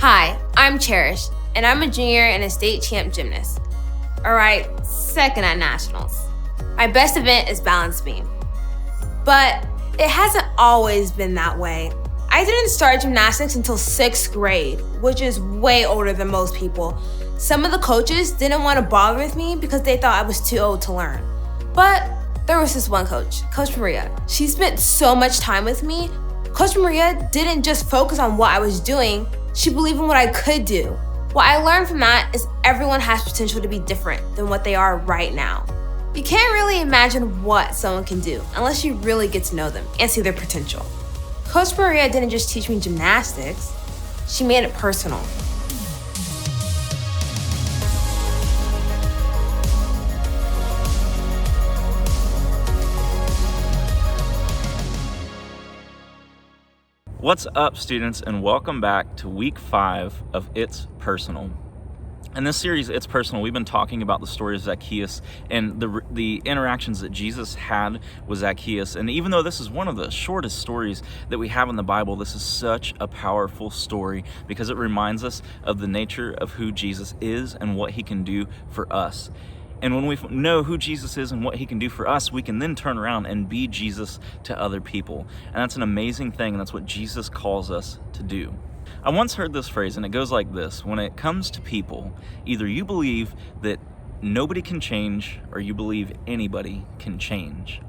Hi, I'm Cherish, and I'm a junior and a state champ gymnast. All right, second at nationals. My best event is balance beam. But it hasn't always been that way. I didn't start gymnastics until 6th grade, which is way older than most people. Some of the coaches didn't want to bother with me because they thought I was too old to learn. But there was this one coach, Coach Maria. She spent so much time with me. Coach Maria didn't just focus on what I was doing, she believed in what I could do. What I learned from that is everyone has potential to be different than what they are right now. You can't really imagine what someone can do unless you really get to know them and see their potential. Coach Maria didn't just teach me gymnastics, she made it personal. What's up, students, and welcome back to week 5 of It's Personal. In this series, It's Personal, we've been talking about the story of Zacchaeus and the interactions that Jesus had with Zacchaeus. And even though this is one of the shortest stories that we have in the Bible, this is such a powerful story because it reminds us of the nature of who Jesus is and what he can do for us. And when we know who Jesus is and what he can do for us, we can then turn around and be Jesus to other people. And that's an amazing thing, and that's what Jesus calls us to do. I once heard this phrase, and it goes like this: when it comes to people, either you believe that nobody can change or you believe anybody can change.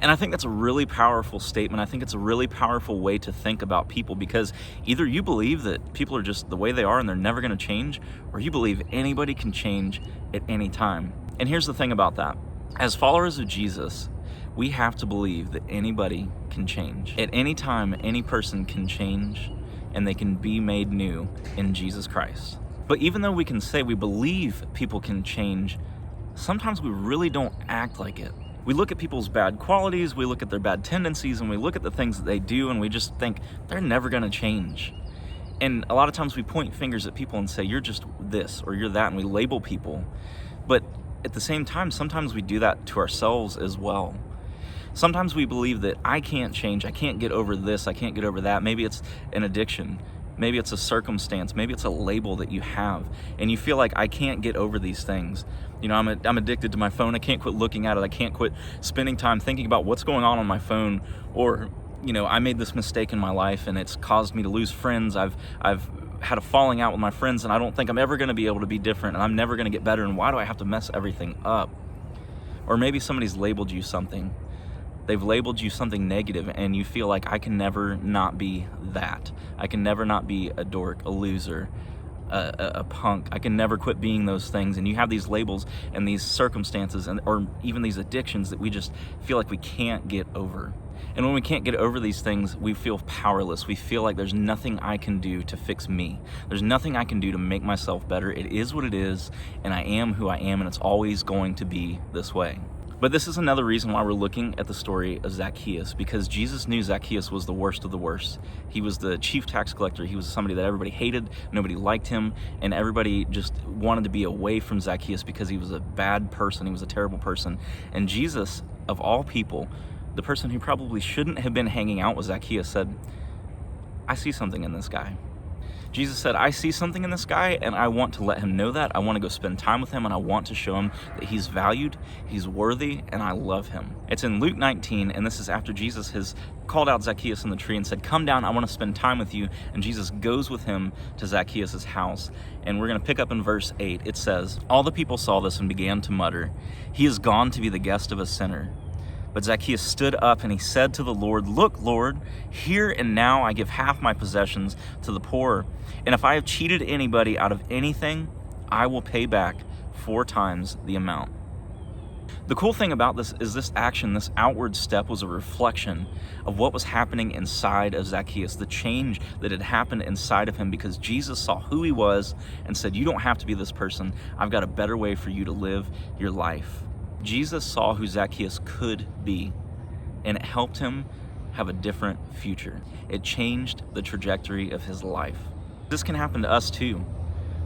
And I think that's a really powerful statement. I think it's a really powerful way to think about people, because either you believe that people are just the way they are and they're never going to change, or you believe anybody can change at any time. And here's the thing about that. As followers of Jesus, we have to believe that anybody can change. At any time, any person can change and they can be made new in Jesus Christ. But even though we can say we believe people can change, sometimes we really don't act like it. We look at people's bad qualities, we look at their bad tendencies, and we look at the things that they do, and we just think they're never gonna change. And a lot of times we point fingers at people and say, you're just this or you're that, and we label people. But at the same time, sometimes we do that to ourselves as well. Sometimes we believe that I can't change, I can't get over this, I can't get over that. Maybe it's an addiction, maybe it's a circumstance, maybe it's a label that you have, and you feel like I can't get over these things. You know, I'm addicted to my phone, I can't quit looking at it, I can't quit spending time thinking about what's going on my phone, or, you know, I made this mistake in my life and it's caused me to lose friends. I've had a falling out with my friends, and I don't think I'm ever gonna be able to be different, and I'm never gonna get better, and why do I have to mess everything up? Or maybe somebody's labeled you something. They've labeled you something negative, and you feel like I can never not be that. I can never not be a dork, a loser, a punk. I can never quit being those things. And you have these labels and these circumstances or even these addictions that we just feel like we can't get over. And when we can't get over these things, we feel powerless. We feel like there's nothing I can do to fix me. There's nothing I can do to make myself better. It is what it is, and I am who I am, and it's always going to be this way. But this is another reason why we're looking at the story of Zacchaeus, because Jesus knew Zacchaeus was the worst of the worst. He was the chief tax collector. He was somebody that everybody hated, nobody liked him, and everybody just wanted to be away from Zacchaeus because he was a bad person, he was a terrible person. And Jesus, of all people, the person who probably shouldn't have been hanging out with Zacchaeus, said, I see something in this guy. Jesus said, I see something in this guy, and I want to let him know that. I want to go spend time with him, and I want to show him that he's valued, he's worthy, and I love him. It's in Luke 19, and this is after Jesus has called out Zacchaeus in the tree and said, come down, I want to spend time with you. And Jesus goes with him to Zacchaeus' house. And we're going to pick up in verse 8. It says, all the people saw this and began to mutter, he is gone to be the guest of a sinner. But Zacchaeus stood up and he said to the Lord, look, Lord, here and now I give half my possessions to the poor. And if I have cheated anybody out of anything, I will pay back 4 times the amount. The cool thing about this is this action, this outward step, was a reflection of what was happening inside of Zacchaeus, the change that had happened inside of him, because Jesus saw who he was and said, you don't have to be this person. I've got a better way for you to live your life. Jesus saw who Zacchaeus could be, and it helped him have a different future. It changed the trajectory of his life. This can happen to us too.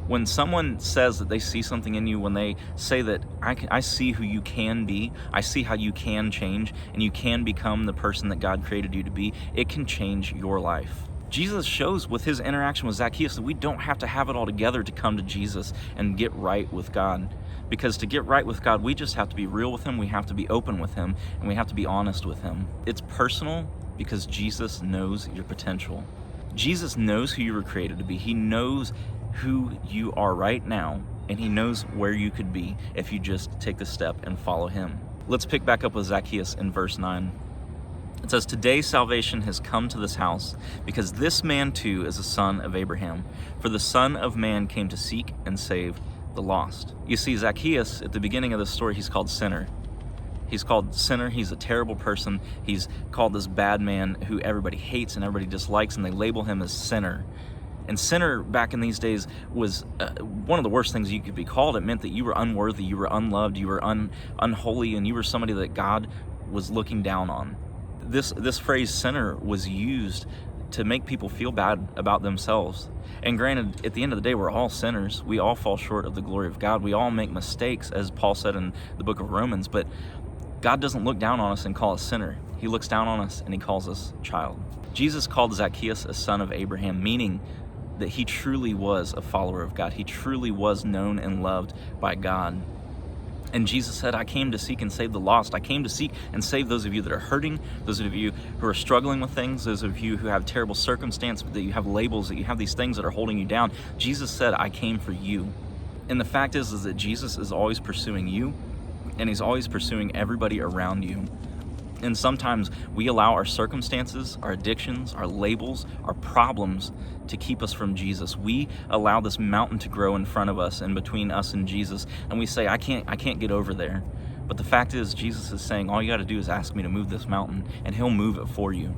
When someone says that they see something in you, when they say that I see who you can be, I see how you can change, and you can become the person that God created you to be, it can change your life. Jesus shows with his interaction with Zacchaeus that we don't have to have it all together to come to Jesus and get right with God. Because to get right with God, we just have to be real with him, we have to be open with him, and we have to be honest with him. It's personal because Jesus knows your potential. Jesus knows who you were created to be. He knows who you are right now, and he knows where you could be if you just take the step and follow him. Let's pick back up with Zacchaeus in verse 9. It says, "Today salvation has come to this house, because this man too is a son of Abraham. For the Son of Man came to seek and save the lost." You see, Zacchaeus, at the beginning of the story, he's called sinner. He's called sinner. He's a terrible person. He's called this bad man who everybody hates and everybody dislikes, and they label him as sinner. And sinner back in these days was one of the worst things you could be called. It meant that you were unworthy, you were unloved, you were unholy, and you were somebody that God was looking down on. This phrase sinner was used to make people feel bad about themselves. And granted, at the end of the day, we're all sinners. We all fall short of the glory of God. We all make mistakes, as Paul said in the book of Romans, but God doesn't look down on us and call us sinner. He looks down on us and he calls us child. Jesus called Zacchaeus a son of Abraham, meaning that he truly was a follower of God. He truly was known and loved by God. And Jesus said, "I came to seek and save the lost." I came to seek and save those of you that are hurting, those of you who are struggling with things, those of you who have terrible circumstance, that you have labels, that you have these things that are holding you down. Jesus said, "I came for you." And the fact is that Jesus is always pursuing you, and he's always pursuing everybody around you. And sometimes we allow our circumstances, our addictions, our labels, our problems to keep us from Jesus. We allow this mountain to grow in front of us and between us and Jesus, and we say, I can't get over there. But the fact is, Jesus is saying, all you got to do is ask me to move this mountain, and he'll move it for you.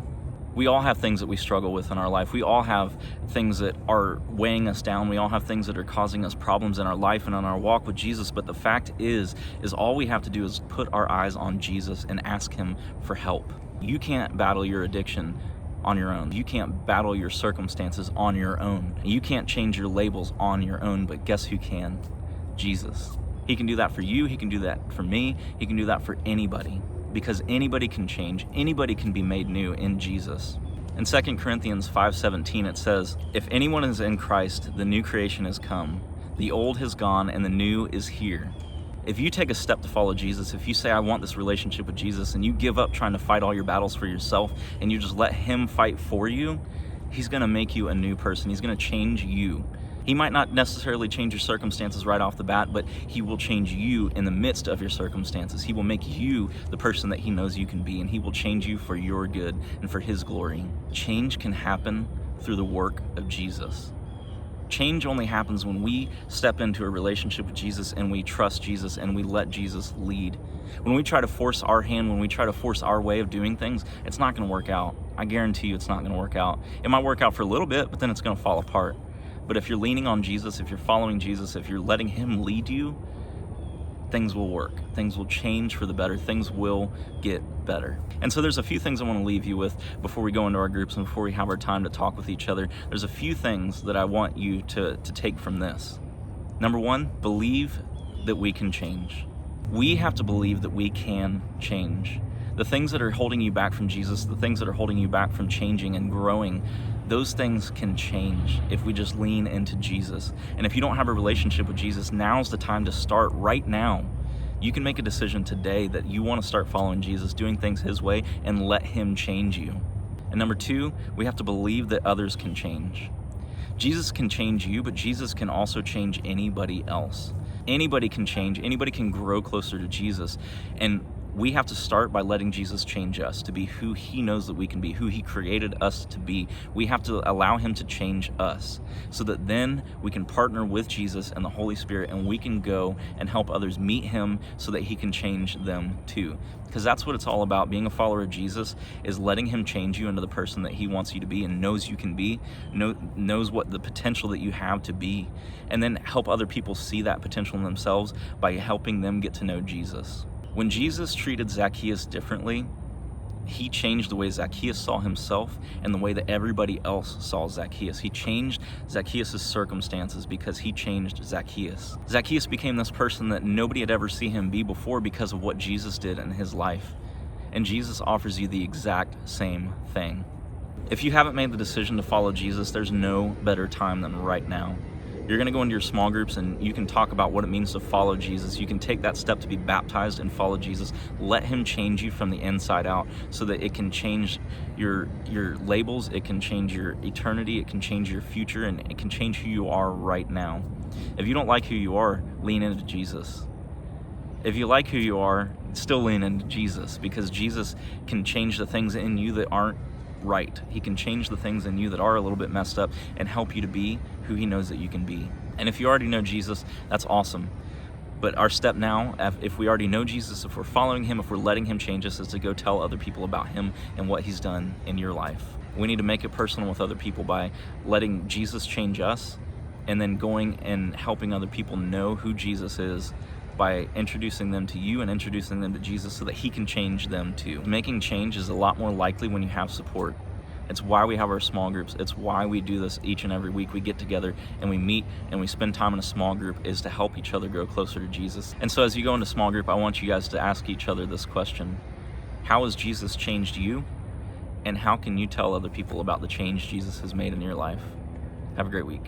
We all have things that we struggle with in our life. We all have things that are weighing us down. We all have things that are causing us problems in our life and in our walk with Jesus. But the fact is all we have to do is put our eyes on Jesus and ask him for help. You can't battle your addiction on your own. You can't battle your circumstances on your own. You can't change your labels on your own, but guess who can? Jesus. He can do that for you. He can do that for me. He can do that for anybody. Because anybody can change, anybody can be made new in Jesus. In 2 Corinthians 5:17 it says, "If anyone is in Christ, the new creation has come. The old has gone and the new is here." If you take a step to follow Jesus, if you say, I want this relationship with Jesus, and you give up trying to fight all your battles for yourself, and you just let him fight for you, he's gonna make you a new person. He's gonna change you. He might not necessarily change your circumstances right off the bat, but he will change you in the midst of your circumstances. He will make you the person that he knows you can be, and he will change you for your good and for his glory. Change can happen through the work of Jesus. Change only happens when we step into a relationship with Jesus and we trust Jesus and we let Jesus lead. When we try to force our hand, when we try to force our way of doing things, it's not going to work out. I guarantee you it's not going to work out. It might work out for a little bit, but then it's going to fall apart. But if you're leaning on Jesus, if you're following Jesus, if you're letting him lead you, things will work. Things will change for the better. Things will get better. And so there's a few things I want to leave you with before we go into our groups and before we have our time to talk with each other. There's a few things that I want you to take from this. Number one, believe that we can change. We have to believe that we can change. The things that are holding you back from Jesus, the things that are holding you back from changing and growing, those things can change if we just lean into Jesus. And if you don't have a relationship with Jesus, now's the time to start right now. You can make a decision today that you want to start following Jesus, doing things his way, and let him change you. And number two, we have to believe that others can change. Jesus can change you, but Jesus can also change anybody else. Anybody can change. Anybody can grow closer to Jesus. And we have to start by letting Jesus change us to be who he knows that we can be, who he created us to be. We have to allow him to change us so that then we can partner with Jesus and the Holy Spirit, and we can go and help others meet him so that he can change them too. Because that's what it's all about. Being a follower of Jesus is letting him change you into the person that he wants you to be and knows you can be, knows what the potential that you have to be, and then help other people see that potential in themselves by helping them get to know Jesus. When Jesus treated Zacchaeus differently, he changed the way Zacchaeus saw himself and the way that everybody else saw Zacchaeus. He changed Zacchaeus' circumstances because he changed Zacchaeus. Zacchaeus became this person that nobody had ever seen him be before because of what Jesus did in his life. And Jesus offers you the exact same thing. If you haven't made the decision to follow Jesus, there's no better time than right now. You're going to go into your small groups and you can talk about what it means to follow Jesus. You can take that step to be baptized and follow Jesus. Let him change you from the inside out so that it can change your labels, it can change your eternity, it can change your future, and it can change who you are right now. If you don't like who you are, lean into Jesus. If you like who you are, still lean into Jesus, because Jesus can change the things in you that aren't right. He can change the things in you that are a little bit messed up and help you to be who he knows that you can be. And if you already know Jesus, that's awesome. But our step now, if we already know Jesus, if we're following him, if we're letting him change us, is to go tell other people about him and what he's done in your life. We need to make it personal with other people by letting Jesus change us, and then going and helping other people know who Jesus is by introducing them to you and introducing them to Jesus so that he can change them too. Making change is a lot more likely when you have support. It's why we have our small groups. It's why we do this each and every week. We get together and we meet and we spend time in a small group, is to help each other grow closer to Jesus. And so as you go into small group, I want you guys to ask each other this question: how has Jesus changed you? And how can you tell other people about the change Jesus has made in your life? Have a great week.